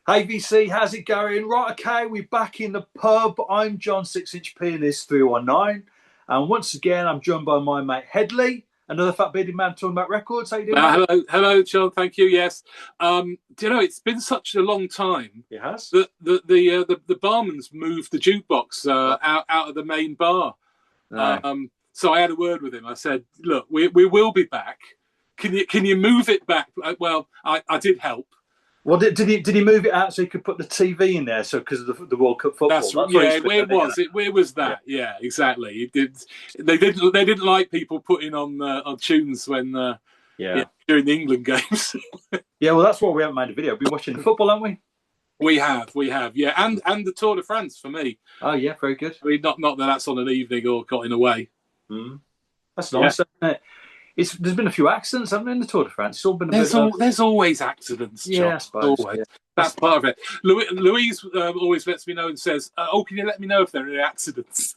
Hey VC, how's it going? Right, okay, we're back in the pub. I'm John, 6-inch pianist 319. And once again, I'm joined by my mate Headley, another fat bearded man talking about records. How you doing, mate? Hello, John. Thank you. Yes. Do you know it's been such a long time It has. that the barman's moved the jukebox out of the main bar. No. So I had a word with him. I said, "Look, we will be back. Can you move it back?" Well, I did help. Well, did he move it out so he could put the TV in there? So because of the World Cup football, That's what yeah. It was. It was that. Yeah, exactly. It did. They didn't like people putting on tunes when during the England games. Yeah, well, that's why we haven't made a video. We've been watching the football, haven't we? We have, yeah, and the Tour de France for me. Oh yeah, very good. I mean, not that that's on an evening or got in a way. That's nice. Yeah. There's been a few accidents, haven't there, in the Tour de France? It's all been there's always accidents, John. Yeah, I suppose. Always. Yeah. That's part of it. Louise always lets me know and says, "Oh, can you let me know if there are any accidents?"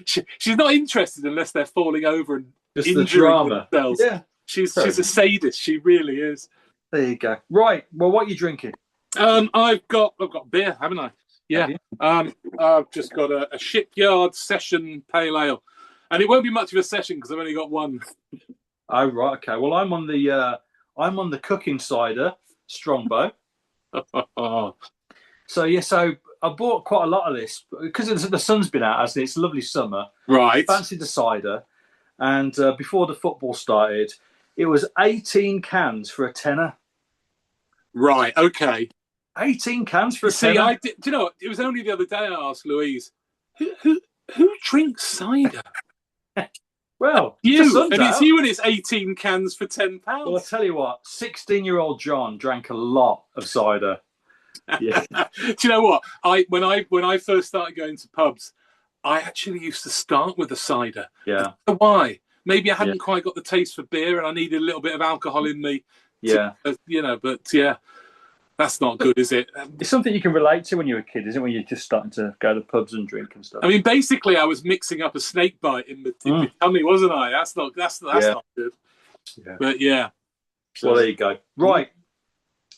She's not interested unless they're falling over and just injuring the drama. themselves. Yeah, she's a sadist. She really is. There you go. Right. Well, what are you drinking? I've got beer, haven't I? Yeah. I've just got a Shipyard Session Pale Ale, and it won't be much of a session because I've only got one. Oh right, okay. Well, I'm on the cooking cider Strongbow. So I bought quite a lot of this because the sun's been out, hasn't it? It's a lovely summer. Right. I fancied the cider, and before the football started, it was 18 cans for a tenner. Right. Okay. 18 cans for a tenner. Do you know what? It was only the other day I asked Louise, who drinks cider? Well, it's you, and it's 18 cans for £10. Well, I tell you what, 16-year-old John drank a lot of cider. Yeah. Do you know what? When I first started going to pubs, I actually used to start with a cider. Yeah. Why? Maybe I hadn't quite got the taste for beer, and I needed a little bit of alcohol in me. Yeah. But yeah. That's not good, is it? It's something you can relate to when you're a kid, isn't it? When you're just starting to go to pubs and drink and stuff. I mean, basically, I was mixing up a snake bite in my tummy, wasn't I? That's not good. Yeah. But yeah. Well, there you go. Right.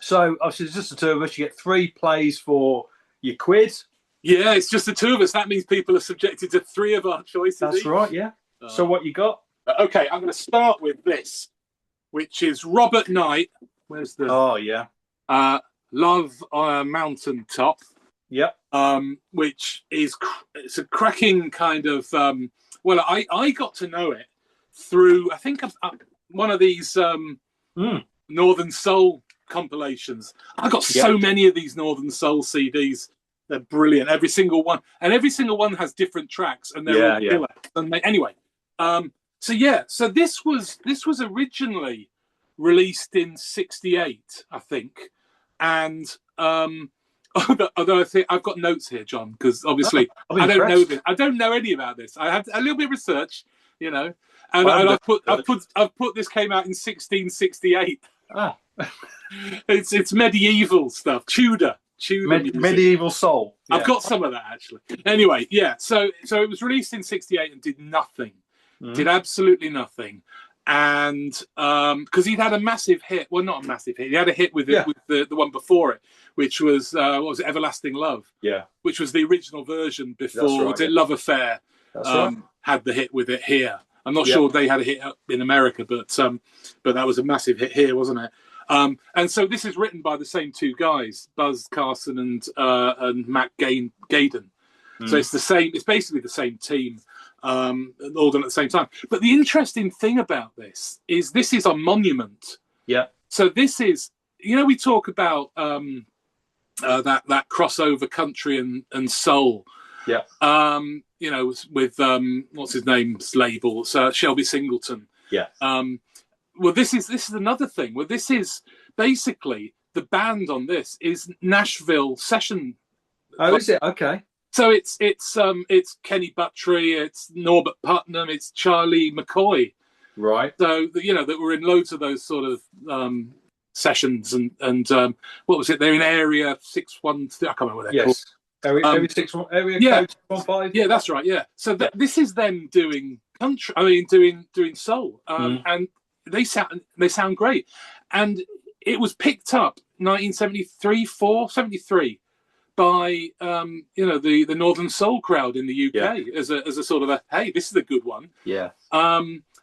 So obviously, it's just the two of us. You get 3 plays for your quid. Yeah, it's just the two of us. That means people are subjected to 3 of our choices. That's right. Yeah. So what you got? Okay, I'm going to start with this, which is Robert Knight. Where's the? Oh yeah. Love on a Mountaintop. Yep. Which is it's a cracking kind of. Well, I got to know it through I think one of these Northern Soul compilations. I got so many of these Northern Soul CDs. They're brilliant. Every single one, and every single one has different tracks, and they're all killer. And anyway, so this was originally released in '68, I think. And although I think I've got notes here, John, because obviously I don't know this. I don't know any about this. I had a little bit of research, and I've put this came out in 1668. Ah, it's medieval stuff, Tudor medieval soul. Yeah. I've got some of that actually. Anyway, yeah. So it was released in '68 and did nothing, did absolutely nothing. And because he'd had a massive hit, well, not a massive hit, he had a hit with the one before it, which was what was it, Everlasting Love? Yeah, which was the original version before Love Affair had the hit with it here. I'm not sure they had a hit in America, but that was a massive hit here, wasn't it? And so this is written by the same 2 guys, Buzz Carson and Matt Gaydon. So it's the same. It's basically the same team. All done at the same time. But the interesting thing about this is a monument. Yeah. So this is, we talk about that crossover country and soul. Yeah. With what's his name's label, Shelby Singleton. Yeah. Well, this is another thing. Well, this is basically the band on this is Nashville Session. Oh, is it? Okay. So it's Kenny Buttry, it's Norbert Putnam, it's Charlie McCoy, right? So that were in loads of those sort of sessions and what was it? They're in Area 613. I can't remember what they're called. Area 61, Area Code 615. Yeah, that's right. Yeah. So this is them doing country. I mean, doing soul, and they sound great. And it was picked up 1973, 73 by the Northern Soul crowd in the UK as a sort of hey, this is a good one. Yeah. That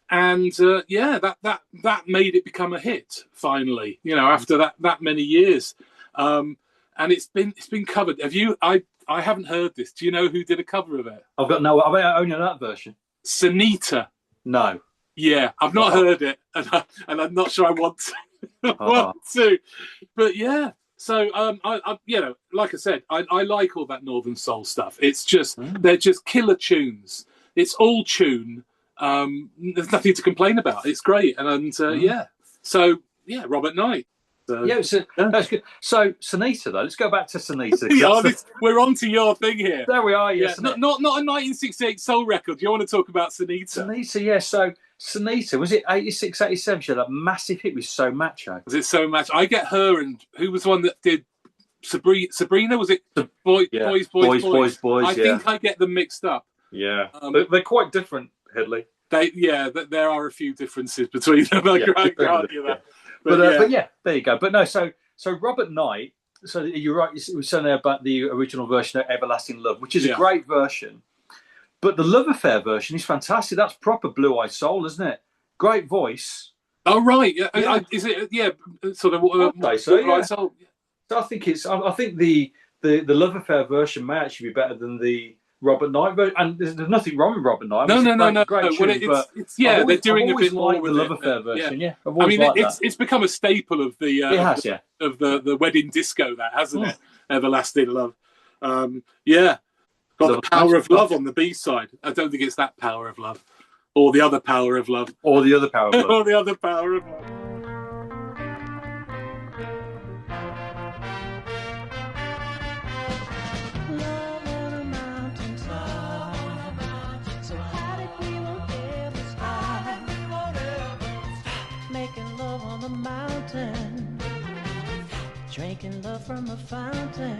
made it become a hit finally. After that many years, and it's been covered. Have you? I haven't heard this. Do you know who did a cover of it? I've got no. I only know that version. Sunita. No. Yeah, I've not heard it, and I'm not sure I want to. But yeah. So I like I said, I like all that Northern Soul stuff. It's just they're just killer tunes. It's all tune. There's nothing to complain about. It's great, and yeah. So yeah, Robert Knight. That's good. So Sunita, though, let's go back to Sunita. We're on to your thing here. There we are. Yes, not a 1968 soul record. Do you want to talk about Sunita? Sunita, yeah. So Sunita, was it 86, 87? She had that massive hit with So Macho. Was it So Macho? I get her, and who was the one that did Sabrina? Was it Boys? I think I get them mixed up. Yeah, they're quite different, Headley. There are a few differences between them. I can't argue that. But yeah, there you go. But no, so Robert Knight. So you're right. You were saying there about the original version of Everlasting Love, which is a great version. But the Love Affair version is fantastic. That's proper Blue Eyed Soul, isn't it? Great voice. Oh right, is it? Yeah, sort of. Blue Eyed Soul. So I think I think the Love Affair version may actually be better than the Robert Knight version. And there's nothing wrong with Robert Knight. No. Great tune, they're doing a bit more with the Love Affair version. Yeah, I mean, it's become a staple of the. It has, of the wedding disco, that hasn't it? Everlasting Love. Got the Power of Love on the B side. I don't think it's that Power of Love, or the other Power of Love, or the other Power of Love, or the other Power of Love. Drinking love from a fountain.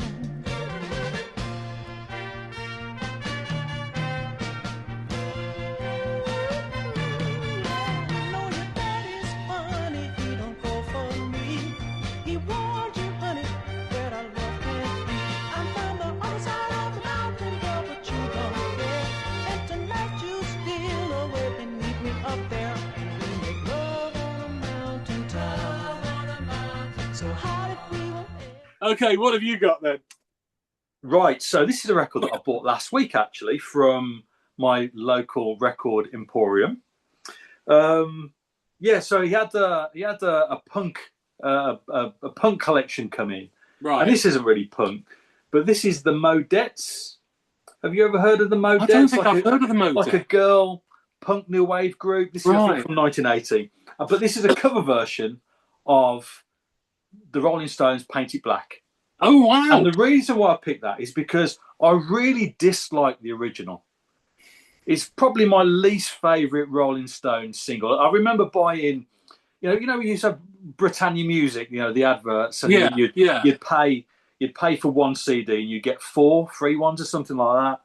I know your daddy's funny, he don't go for me. He warned you, honey, where our love can't be. I'm from the other side of the mountain, girl, but you don't care. And tonight you steal away beneath me up there. We make love on a mountaintop. So how did we? Okay, what have you got then? Right, so this is a record that I bought last week, actually, from my local record emporium. So he had a punk collection come in. Right. And this isn't really punk, but this is the Modettes. Have you ever heard of the Modettes? I don't think I've heard of the Modettes. Like a girl punk new wave group. This is from 1980. But this is a cover version of the Rolling Stones' Paint It Black. Oh, wow. And the reason why I picked that is because I really dislike the original. It's probably my least favourite Rolling Stones single. I remember buying, we used to have Britannia Music, the adverts, and you'd pay for one CD and you'd get 4 free ones or something like that.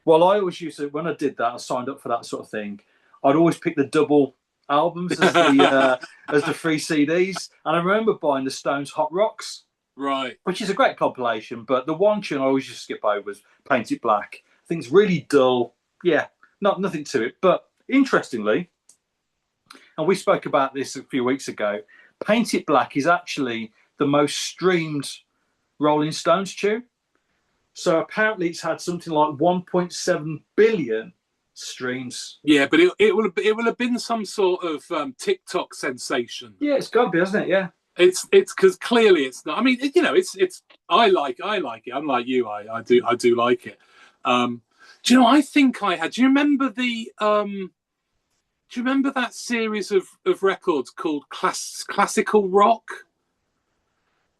Well, I always used to, when I did that, I signed up for that sort of thing. I'd always pick the double albums as the free CDs, and I remember buying the Stones Hot Rocks, right, which is a great compilation. But the one tune I always just skip over was Paint It Black. I think it's really dull. Yeah, nothing to it. But interestingly, and we spoke about this a few weeks ago, Paint It Black is actually the most streamed Rolling Stones tune. So apparently, it's had something like 1.7 billion. Streams. Yeah, but it will have been some sort of TikTok sensation. Yeah, it's got to be, hasn't it? Yeah, it's because clearly it's not. I mean, it's. I like it. Unlike you, I do like it. Do you know? I think I had. Do you remember the? Do you remember that series of records called Classical Rock?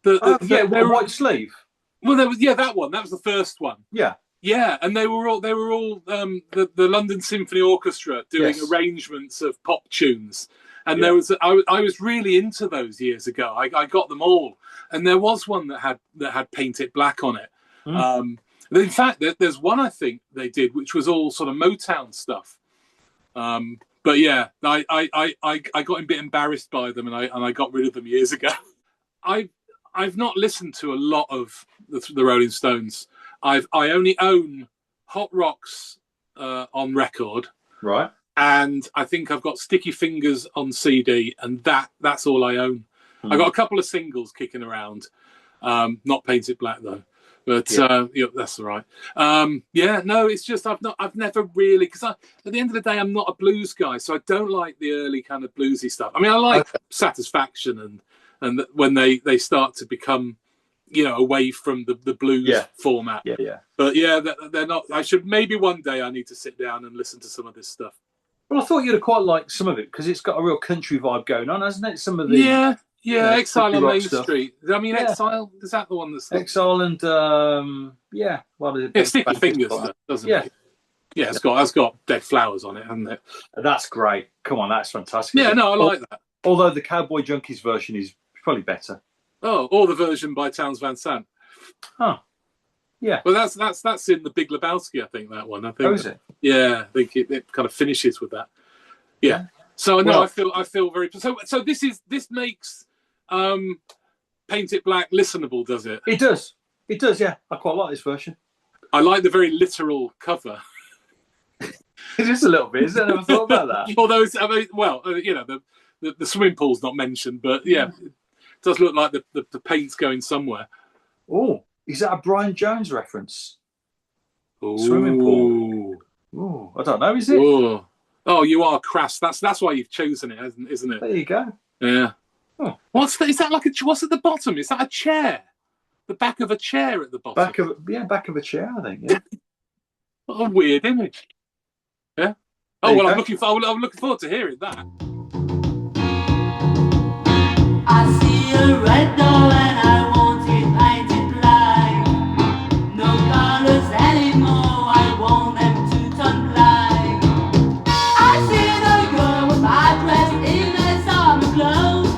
White Sleeve. Well, that one. That was the first one. Yeah. Yeah, and they were all the London Symphony Orchestra doing arrangements of pop tunes, and there was I was really into those years ago. I got them all, and there was one that had Paint It Black on it. In fact, there's one I think they did which was all sort of Motown stuff. But yeah, I got a bit embarrassed by them, and I got rid of them years ago. I've not listened to a lot of the Rolling Stones. I only own Hot Rocks on record, right? And I think I've got Sticky Fingers on CD, and that's all I own. I got a couple of singles kicking around, not Painted Black though. But that's all right. No, it's just I've never really, because at the end of the day, I'm not a blues guy, so I don't like the early kind of bluesy stuff. I mean, I like Satisfaction and when they start to become, away from the blues format. Yeah. But they're not. I should maybe one day I need to sit down and listen to some of this stuff. Well, I thought you'd have quite liked some of it because it's got a real country vibe going on, hasn't it? Some of the Exile on Main stuff. Street. I mean, Exile, is that the one that's... Exile and, Sticky Fingers, doesn't it? Yeah, it's got Dead Flowers on it, hasn't it? That's great. Come on, that's fantastic. Yeah, no, I like that. Although the Cowboy Junkies version is probably better. Oh, or the version by Townes Van Sant. Huh. Yeah. Well, that's in the Big Lebowski, I think, that one. I think. Oh, is it? Yeah, I think it kind of finishes with that. Yeah. So no, I feel very... So this makes Paint It Black listenable, does it? It does. It does, yeah. I quite like this version. I like the very literal cover. It is a little bit, isn't it? I never thought about that. Although, the swimming pool's not mentioned, but yeah, it does look like the paint's going somewhere. Oh, is that a Brian Jones reference? Ooh. Swimming pool. Oh, I don't know, is it? Ooh. Oh, you are crass. That's why you've chosen it, isn't it? There you go. Yeah. Oh. What's that? Is that like what's at the bottom? Is that a chair? The back of a chair at the bottom. Back of a chair, I think. Yeah. What a weird image. Yeah. Oh well, I'm looking forward to hearing that. I see a red doll and I want it painted black. No colors anymore, I want them to turn black. I see the girl with my dress in her summer clothes.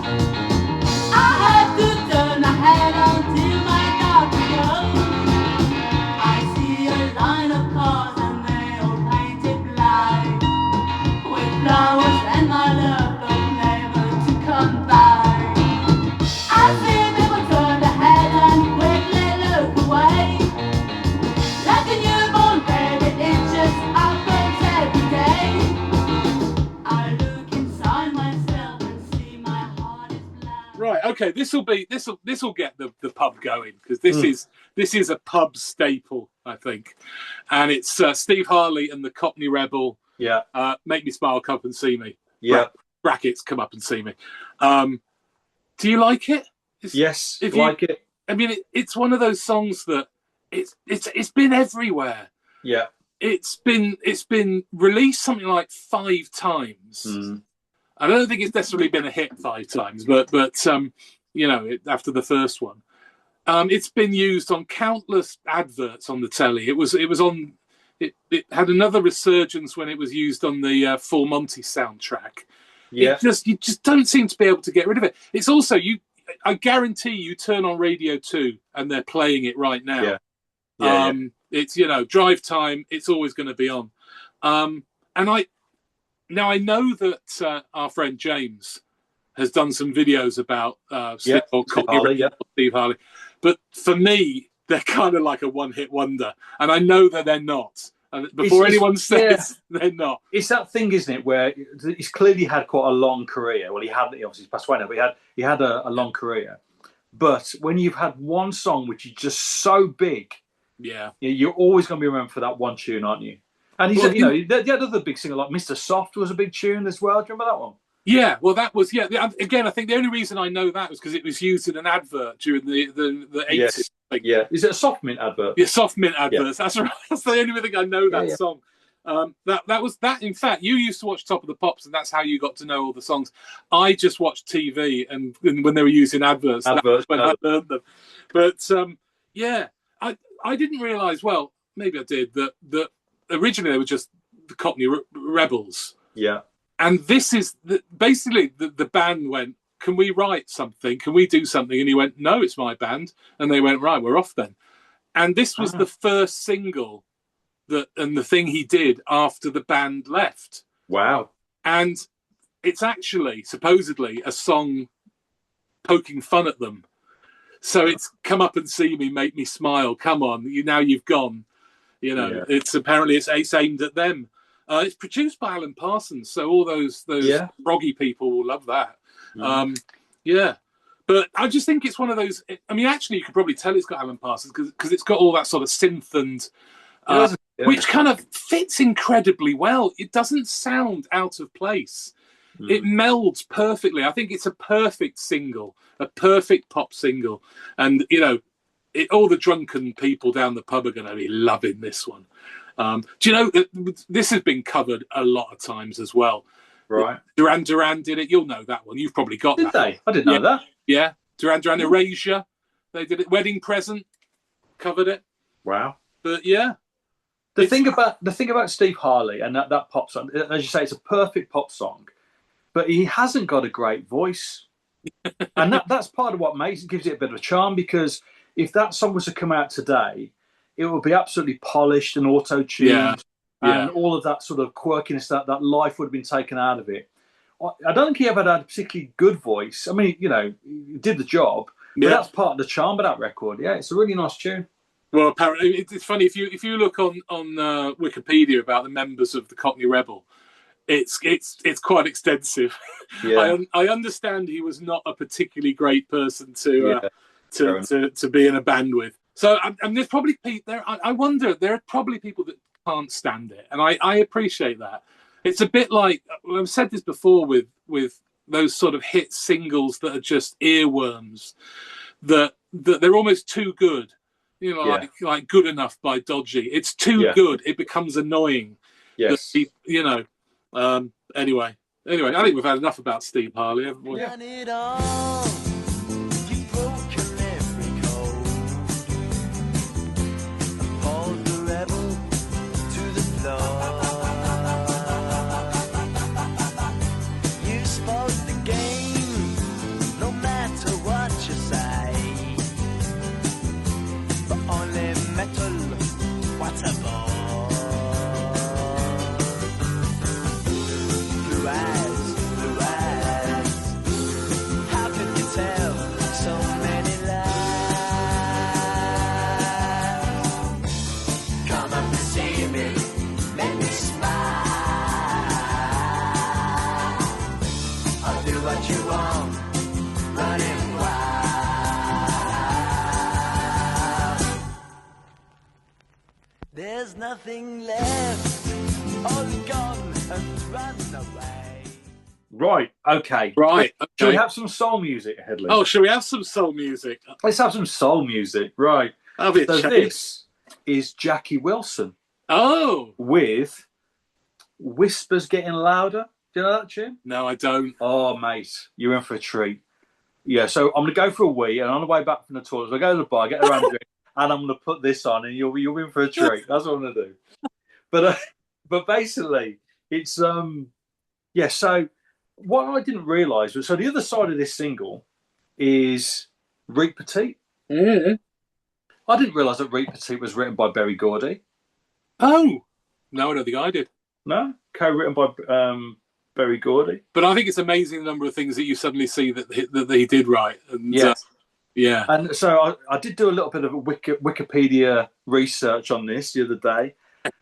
I have to turn my head until my darkness goes. I see a line of cars and they all painted black, with flowers and my love hope never to come back. I see people turn their head and quickly look away, like a newborn baby, it just happens every day. I look inside myself and see my heart is black. Right. Okay. This will get the pub going, because this is a pub staple, I think, and it's Steve Harley and the Cockney Rebel. Yeah. Make Me Smile, Come Up and See Me. Yeah. Brackets, Come Up and See Me. Do you like it? Yes, like it. I mean, it's one of those songs that it's been everywhere. Yeah. It's been released something like 5 times. I don't think it's necessarily been a hit 5 times, but after the first one, it's been used on countless adverts on the telly. It was on. It had another resurgence when it was used on the Full Monty soundtrack. Yeah. You just don't seem to be able to get rid of it. It's also I guarantee you turn on Radio 2 and they're playing it right now. Yeah. It's drive time. It's always going to be on. And I know that our friend James has done some videos about Steve Harley, but for me, they're kind of like a one-hit wonder, and I know that they're not. And before anyone says they're not, it's that thing, isn't it, where he's clearly had quite a long career. Well, he hadn't. Obviously, he's passed away now, but he had a long career. But when you've had one song which is just so big, you're always going to be remembered for that one tune, aren't you? And he had other big singer like Mr. Soft was a big tune as well. Do you remember that one? Yeah, well, that was Again, I think the only reason I know that was because it was used in an advert during the 80s. Yes. Yeah, is it a Soft Mint advert? Yeah, Soft Mint adverts. Yeah. That's right. That's the only thing I know that song. That was that. In fact, you used to watch Top of the Pops, and that's how you got to know all the songs. I just watched TV, and when they were using adverts, that's when I learned them. But I didn't realise. Well, maybe I did that originally they were just the Cockney Rebels. Yeah. And this is basically the band went, can we write something? Can we do something? And he went, no, it's my band. And they went, right, we're off then. And this was the first single and the thing he did after the band left. Wow. And it's actually supposedly a song poking fun at them. So it's Come Up and See Me, Make Me Smile. Come on, now you've gone. You know, Yeah. it's apparently it's aimed at them. It's produced by Alan Parsons, so all those proggy people will love that. Yeah. But I just think it's one of those. I mean, actually, you could probably tell it's got Alan Parsons because it's got all that sort of synth and which kind of fits incredibly well. It doesn't sound out of place. It melds perfectly. I think it's a perfect single, a perfect pop single. And, you know, all the drunken people down the pub are going to be loving this one. Do you know, this has been covered a lot of times as well. Right. Duran Duran did it. You'll know that one. You've probably got that. Did they? I didn't know that. Yeah. Duran Duran, Erasure. They did it. Wedding Present covered it. Wow. But yeah. The thing about Steve Harley and that pop song, as you say, it's a perfect pop song, but he hasn't got a great voice. And that's part of what gives it a bit of a charm, because if that song was to come out today, it would be absolutely polished and auto-tuned, and all of that sort of quirkiness, that life would have been taken out of it. I don't think he ever had a particularly good voice. I mean, you know, he did the job, but that's part of the charm of that record. Yeah, it's a really nice tune. Well, apparently, it's funny if you look on Wikipedia about the members of the Cockney Rebel, it's quite extensive. Yeah. I understand he was not a particularly great person to be in a band with. So, and there's probably people there. I wonder, there are probably people that can't stand it, and I appreciate that. It's a bit like, I've said this before with those sort of hit singles that are just earworms, that they're almost too good. You know, like Good Enough by Dodgy. It's too good. It becomes annoying. Yes. You know. Anyway, I think we've had enough about Steve Harley, haven't we? Yeah. There's nothing left, all gone and run away. Right, okay. Right, okay. Shall we have some soul music, Headley? Oh, shall we have some soul music? Let's have some soul music, right. So this is Jackie Wilson. Oh! With Whispers Getting Louder. Do you know that tune? No, I don't. Oh, mate, you're in for a treat. Yeah, so I'm going to go for a wee, and on the way back from the toilet, I go to the bar, get around the drink, and I'm going to put this on, and you'll in for a treat. That's what I'm going to do. But basically, it's so what I didn't realise was, so the other side of this single is Reet Petite. Mm. I didn't realise that Reet Petite was written by Berry Gordy. Oh, no, I don't think I did. No, co-written by Berry Gordy. But I think it's amazing the number of things that you suddenly see that he did write. And, yeah. And so I did do a little bit of a Wikipedia research on this the other day,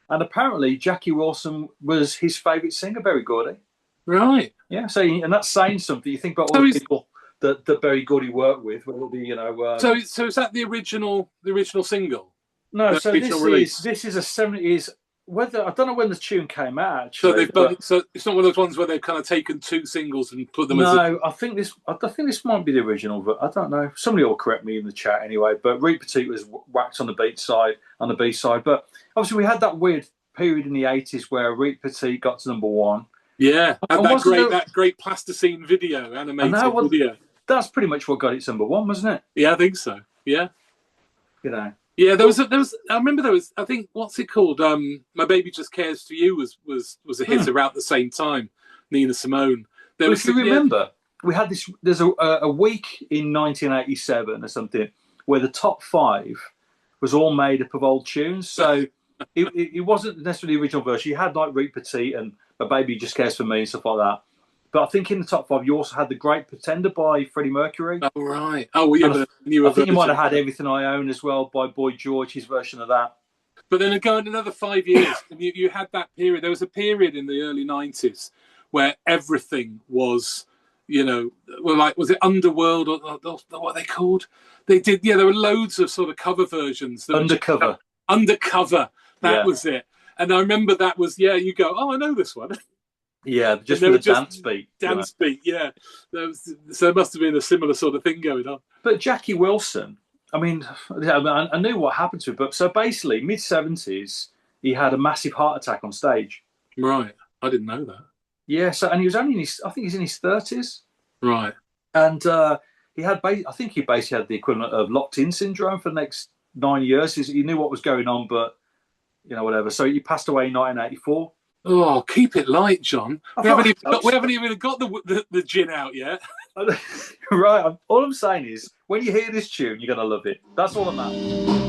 and apparently Jackie Wilson was his favourite singer, Berry Gordy. Right. Yeah. So, and that's saying something. You think about all the people that Berry Gordy worked with, whether it be, you know. So is that the original single? No. So this is a 70s. Whether I don't know when the tune came out. Actually, so it's not one of those ones where they've kind of taken two singles and put them. No, I think this might be the original, but I don't know. Somebody will correct me in the chat anyway. But Reet Petite was whacked on the B side. But obviously we had that weird period in the 80s where Reet Petite got to number one. Yeah, and that great plasticine video, animated video. That's pretty much what got it to number one, wasn't it? Yeah, I think so. Yeah, you know. Yeah, there was. I remember there was. I think what's it called? My Baby Just Cares for You was a hit around the same time. Nina Simone. If you remember, we had this. There's a week in 1987 or something where the top 5 was all made up of old tunes. So it wasn't necessarily the original version. You had like Reet Petite and My Baby Just Cares for Me and stuff like that. But I think in the top 5, you also had The Great Pretender by Freddie Mercury. Oh, right. Oh, well, yeah, And but the newer I think you might have version. had Everything I Own as well by Boy George, his version of that. But then going another 5 years, you had that period. There was a period in the early 90s where everything was, well, like, was it Underworld or what are they called? They did, there were loads of sort of cover versions. Undercover. Undercover. That Yeah. was it. And I remember that was, you go, oh, I know this one. Yeah, just with a dance beat. Dance beat, yeah. So there must have been a similar sort of thing going on. But Jackie Wilson, I mean, I knew what happened to him. But so basically, mid-70s, he had a massive heart attack on stage. Right. I didn't know that. Yeah, so, and he was only I think he's in his 30s. Right. And he had, I think he basically had the equivalent of locked-in syndrome for the next 9 years. He knew what was going on, but, whatever. So he passed away in 1984. Oh, keep it light, John. We haven't even got the gin out yet. Right. All I'm saying is, when you hear this tune, you're going to love it. That's all that matters.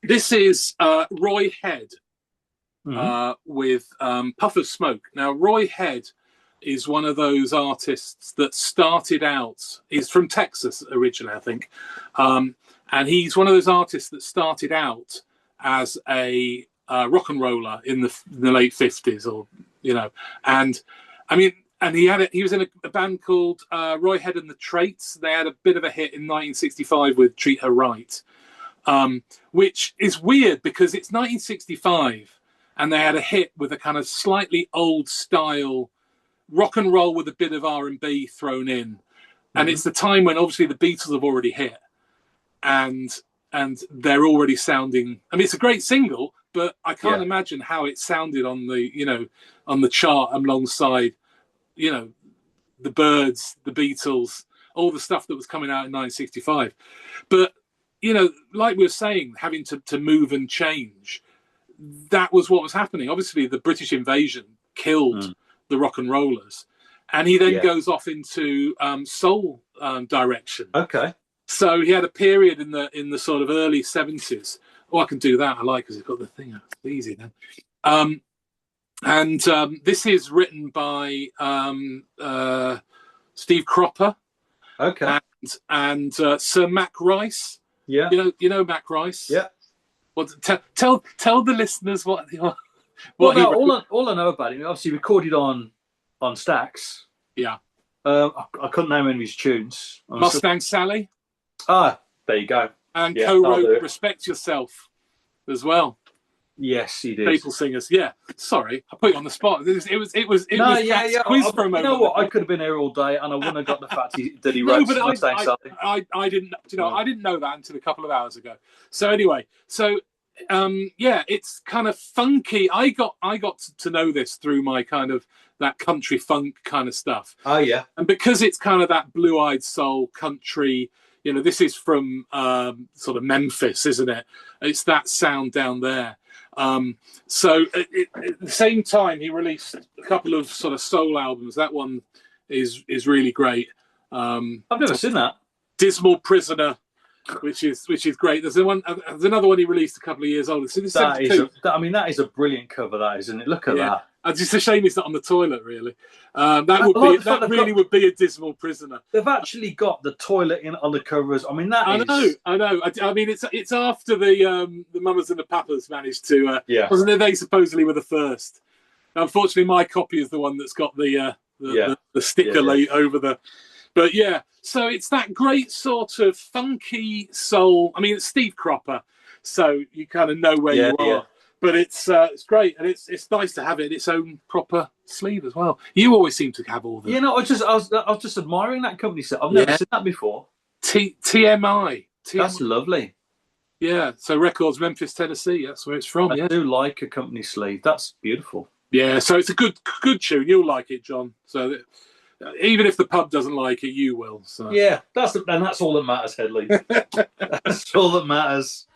This is Roy Head with Puff of Smoke. Now, Roy Head is one of those artists that started out, he's from Texas originally, I think. And he's one of those artists that started out as a rock and roller in the late 50s, or, and I mean, and he was in a band called Roy Head and the Traits. They had a bit of a hit in 1965 with Treat Her Right. Which is weird because it's 1965 and they had a hit with a kind of slightly old style rock and roll with a bit of R&B thrown in. And it's the time when obviously the Beatles have already hit and they're already sounding, I mean, it's a great single, but I can't imagine how it sounded on the, on the chart alongside, the Byrds, the Beatles, all the stuff that was coming out in 1965. But like we were saying, having to move and change, that was what was happening. Obviously, the British invasion killed the rock and rollers, and he then goes off into soul direction. Okay. So he had a period in the sort of early 70s. Oh, I can do that. I like because it's got the thing. It's easy then. And this is written by Steve Cropper. Okay. And Sir Mac Rice. Yeah, you know Mac Rice. Yeah. Well, tell the listeners what. All I know about him, obviously recorded on Stax. Yeah. I couldn't name any of his tunes. Mustang Sally. Ah, there you go. And co-wrote "Respect Yourself" as well. Yes, he did. People singers. Yeah. Sorry, I put you on the spot. It was quiz for a moment. You know what? I could have been here all day, and I wouldn't have got the fact that he wrote Mustang Sally. I didn't. I didn't know that until a couple of hours ago. So anyway, it's kind of funky. I got to know this through my kind of that country funk kind of stuff. Oh yeah. And because it's kind of that blue-eyed soul country. This is from sort of Memphis, isn't it? It's that sound down there. So at the same time, he released a couple of sort of soul albums. That one is really great. I've never seen that. Dismal Prisoner, which is great. There's another one he released a couple of years older. So this that is a brilliant cover, that isn't it? Look at that. It's just a shame he's not on the toilet, really. That really would be a dismal prisoner. They've actually got the toilet in on the covers. I mean, I know. I mean, it's after the Mamas and the Papas managed to. Wasn't it? They supposedly were the first. Unfortunately, my copy is the one that's got the sticker laid over the. But yeah, so it's that great sort of funky soul. I mean, it's Steve Cropper, so you kind of know where you are. Yeah. But it's great, and it's nice to have it in its own proper sleeve as well. You always seem to have all the. You know, I was just admiring that company set. I've never seen that before. TMI. That's lovely. Yeah, so Records, Memphis, Tennessee. That's where it's from. I do like a company sleeve. That's beautiful. Yeah, so it's a good tune. You'll like it, John. So even if the pub doesn't like it, you will. So yeah, that's all that matters, Headley. That's all that matters.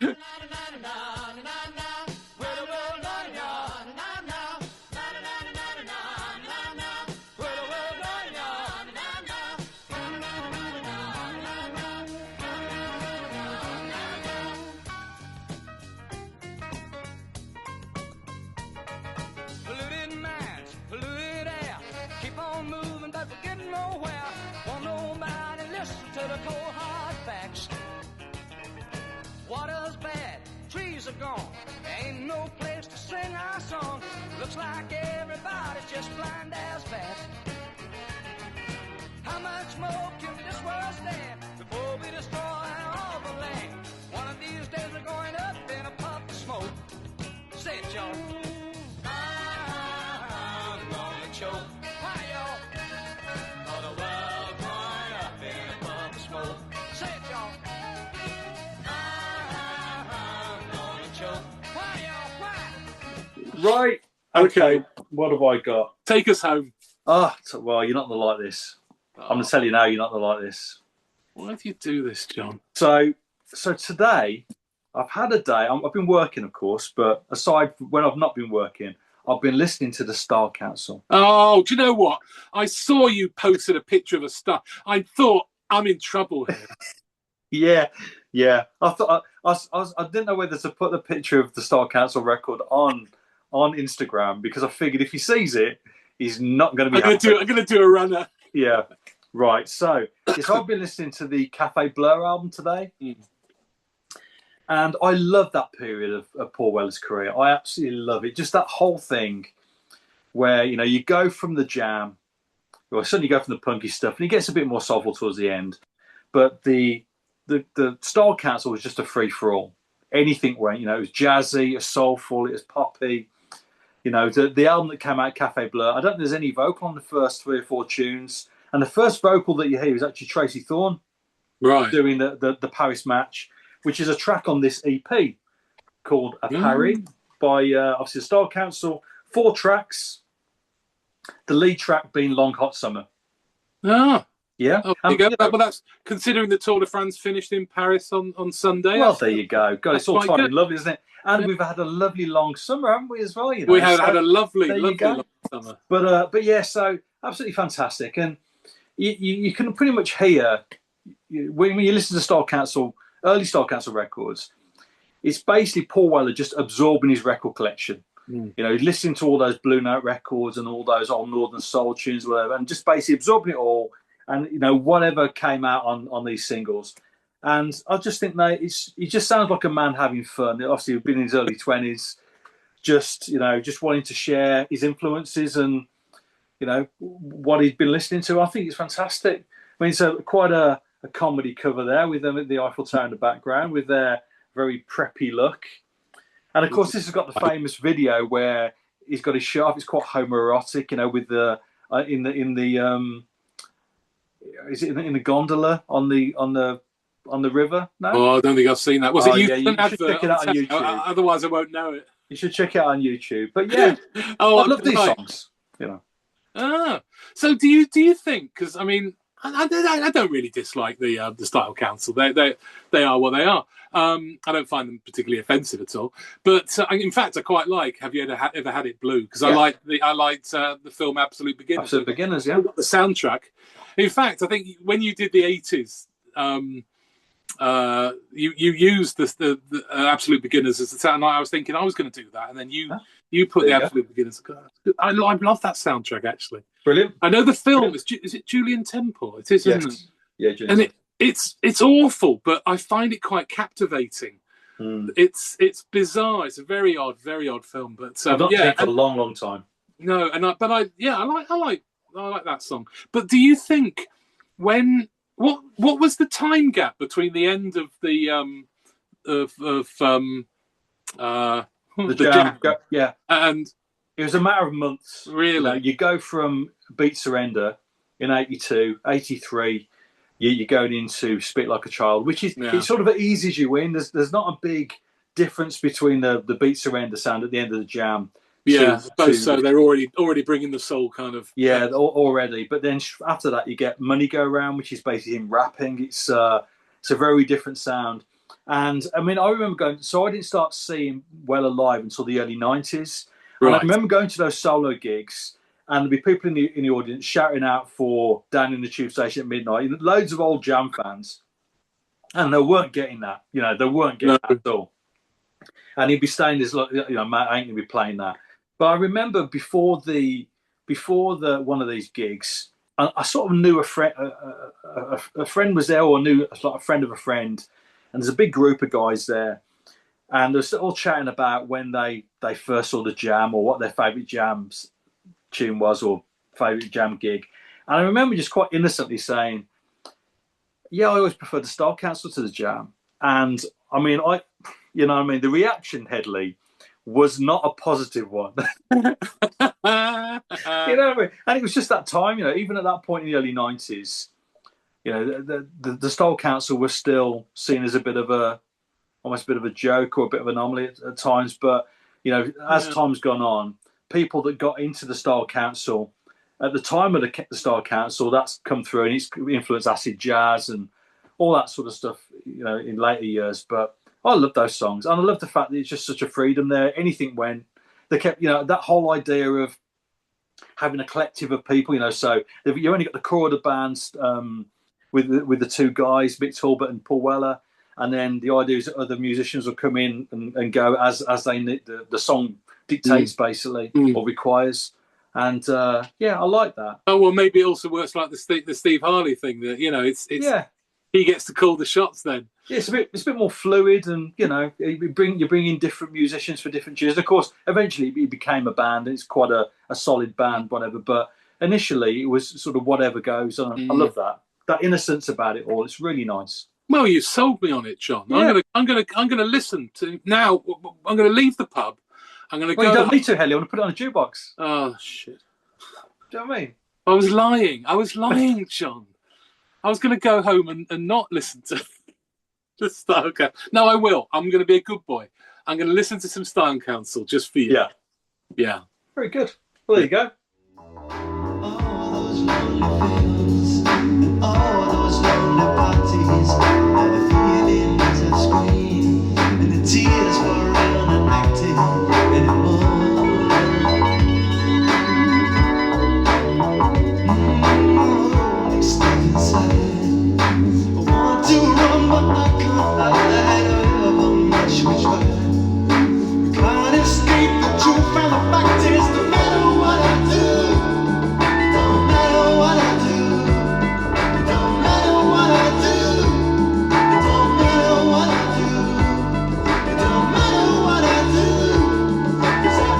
Water's bad, trees are gone, ain't no place to sing our song. Looks like everybody's just blind as bats. How much more can this world stand before we destroy all the land? One of these days we're going up in a puff of smoke. Say it, y'all. I'm gonna choke. Why, y'all? For the world going up in a puff of smoke. Say it, y'all. Right. Okay. What have I got? Take us home. Well, you're not going to like this. I'm going to tell you now, you're not going to like this. Why do you do this, John? So today, I've had a day. I've been working, of course, but aside from when I've not been working, I've been listening to the Star Council. Oh, do you know what? I saw you posted a picture of a star. I thought, I'm in trouble here. Yeah. I thought I didn't know whether to put the picture of the Star Council record on Instagram, because I figured if he sees it, he's not going to be. I'm going to do a runner. Yeah, right. So I've been listening to the Cafe Blur album today, and I love that period of Paul Weller's career. I absolutely love it. Just that whole thing, where you go from the jam, or suddenly you go from the punky stuff, and it gets a bit more soulful towards the end. But the Star Council was just a free for all. Anything went. It was jazzy, it was soulful, it was poppy. The album that came out, Cafe Blur, I don't think there's any vocal on the first 3 or 4 tunes. And the first vocal that you hear is actually Tracy Thorn doing the Paris Match, which is a track on this EP called A Paris by, obviously, the Star Council. 4 tracks, the lead track being Long Hot Summer. Ah. Yeah. Well, that's considering the Tour de France finished in Paris on Sunday. Well, there you go. God, it's all tight and lovely, isn't it? And we've had a lovely long summer, haven't we, as well? We have had a lovely long summer. But yeah, so absolutely fantastic. And you can pretty much hear, when you listen to Star Council, early Star Council records, it's basically Paul Weller just absorbing his record collection. He's listening to all those Blue Note records and all those old Northern Soul tunes, whatever, and just basically absorbing it all. And whatever came out on these singles, and I just think he just sounds like a man having fun. Obviously, he's been in his early 20s, just wanting to share his influences and what he's been listening to. I think it's fantastic. I mean, it's quite a comedy cover there with them at the Eiffel Tower in the background with their very preppy look, and of course, this has got the famous video where he's got his shirt off. It's quite homoerotic, with the is it in the gondola on the river? No? Oh, I don't think I've seen that. Was it you? You should check it out on YouTube. Otherwise, I won't know it. You should check it out on YouTube. But yeah, I love these songs. So do you think? Because I mean, I don't really dislike the Style Council. They are what they are. I don't find them particularly offensive at all. But in fact, I quite like Have You Ever Had It Blue? Because I liked the film Absolute Beginners. Absolute Beginners, yeah. The soundtrack. In fact, I think when you did the 80s, you used the Absolute Beginners as the sound. I was thinking I was going to do that, and then you You put There the you go. absolute beginners. I love that soundtrack actually. Brilliant. I know the film is it Julian Temple? It is, isn't it? Yeah, And Julian. it's awful, but I find it quite captivating. It's bizarre. It's a very odd film. But I've not seen it for a long, long time. No, I like that song. But do you think what was the time gap between the end of the Jam. Yeah, and it was a matter of months. really? You go from Beat Surrender in 82, 83. You're going into Spit Like a Child, which is it sort of eases you in. There's not a big difference between the Beat Surrender sound at the end of the Jam. Yeah, so they're already bringing the soul kind of. Yeah, already. But then after that, you get Money Go Round, which is basically him rapping. It's a very different sound. And I mean, I remember going. So I didn't start seeing Well Alive until the early 90s. Right. And I remember going to those solo gigs, and there'd be people in the audience shouting out for Down in the Tube Station at Midnight. Loads of old Jam fans, and they weren't getting that. They weren't getting that at all. And he'd be saying this, like, Matt, I ain't gonna be playing that. But I remember before the one of these gigs, I sort of knew a friend was there, or knew like a friend of a friend, and there's a big group of guys there, and they're all chatting about when they first saw the Jam, or what their favourite Jam's tune was, or favourite Jam gig. And I remember just quite innocently saying, "Yeah, I always prefer the Style Council to the Jam." And I mean, the reaction, Headley, was not a positive one. You know what I mean? And it was just that time, even at that point in the early 90s, the Style Council was still seen as almost a bit of a joke, or a bit of an anomaly at times. But, as time's gone on, people that got into the Style Council at the time of the Style Council, that's come through, and it's influenced acid jazz and all that sort of stuff, in later years. But I love those songs, and I love the fact that it's just such a freedom there. Anything went. They kept, that whole idea of having a collective of people, so you only got the core of the bands with the two guys, Mick Talbot and Paul Weller, and then the idea is that other musicians will come in and go as they the song dictates, basically, or requires. And I like that. Oh well, maybe it also works like the Steve Harley thing, that it's he gets to call the shots then. Yeah, it's a bit more fluid, and you bring in different musicians for different tunes. Of course, eventually it became a band. It's quite a solid band, whatever. But initially, it was sort of whatever goes. And I love that innocence about it all. It's really nice. Well, you sold me on it, John. Yeah. I'm gonna listen to now. I'm gonna leave the pub. I'm gonna go. You don't need to, Harley. I want to put it on a jukebox. Oh shit! Do you know what I mean? I was lying, John. I was going to go home and not listen to the Style Council. No, I will. I'm going to be a good boy. I'm going to listen to some Style Council just for you. Yeah. Yeah. Very good. Well, there you go. All those lonely fields and all those lonely parties, all the feelings of screen and the tears were unacting anymore. Stuck inside, I want to run, but I can't hide. However much we try, we can't escape the truth, and the fact is, no matter what I do, it don't matter what I do, it don't matter what I do, it don't matter what I do, it don't matter what I do, 'cause I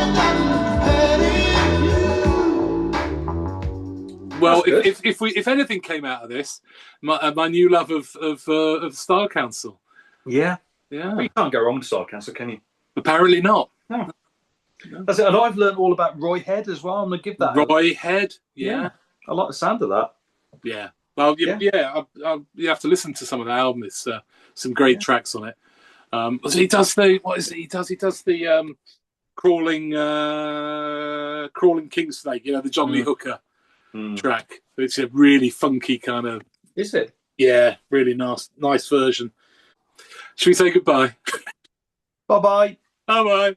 end up hurting you. Well, if anything came out of this, my new love of Style Council. Yeah. Yeah. Well, you can't go wrong with Style Council, can you? Apparently not. No. That's it. And I've learned all about Roy Head as well. I'm going to give that. Roy Head. Yeah. I like the sound of that. Yeah. Well, you have to listen to some of the album. There's some great tracks on it. So he does the He does the crawling king snake. The John Lee Hooker track. It's a really funky kind of. Is it? Yeah, really nice version. Should we say goodbye? Bye-bye. Bye-bye.